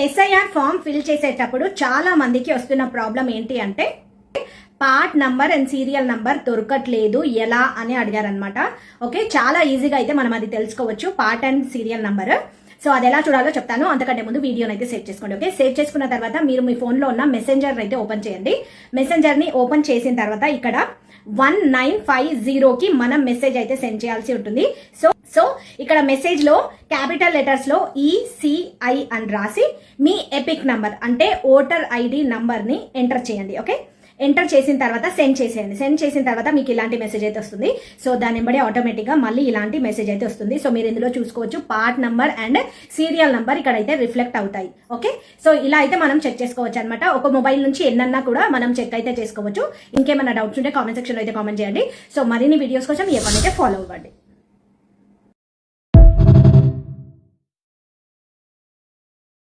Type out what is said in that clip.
SIR form fill చేసేటప్పుడు చాలా మందికి వస్తున్న ప్రాబ్లం ఏంటి అంటే part number and serial number దొరకట్లేదు ఎలా అని అడిగారనమాట. ఓకే, చాలా ఈజీగా అయితే మనం అది తెలుసుకోవచ్చు, part and serial number. So అది ఎలా చూడాలో చెప్తాను. అంతకంటే ముందు వీడియోని అయితే సేవ్ చేసుకోండి. ఓకే, సేవ్ చేసుకున్న తర్వాత మీరు మీ ఫోన్లో ఉన్న మెసెంజర్ అయితే ఓపెన్ చేయండి. మెసెంజర్ని ఓపెన్ చేసిన తర్వాత ఇక్కడ 1950కి మనం మెసేజ్ అయితే సెండ్ చేయాల్సి ఉంటుంది. సో ఇక్కడ మెసేజ్ లో క్యాపిటల్ లెటర్స్ లో ECI అని రాసి మీ ఎపిక్ నంబర్ అంటే ఓటర్ ఐడి నంబర్ ని ఎంటర్ చేయండి. ఓకే, ఎంటర్ చేసిన తర్వాత సెండ్ చేసేయండి. సెండ్ చేసిన తర్వాత మీకు ఇలాంటి మెసేజ్ అయితే వస్తుంది. సో దాన్ని బట్టి ఆటోమేటిక్ గా మళ్ళీ ఇలాంటి మెసేజ్ అయితే వస్తుంది. సో మీరు ఇందులో చూసుకోవచ్చు part number and serial number ఇక్కడ అయితే రిఫ్లెక్ట్ అవుతాయి. ఓకే, సో ఇలా అయితే మనం చెక్ చేసుకోవచ్చు అనమాట. ఒక మొబైల్ నుంచి ఎన్నన్నా కూడా మనం చెక్ అయితే చేసుకోవచ్చు. ఇంకేమైనా డౌట్స్ ఉంటే కామెంట్ సెక్షన్ లో అయితే కామెంట్ చేయండి. సో మరిన్ని వీడియోస్ కోసం ఏ పని అయితే ఫాలో అవ్వండి.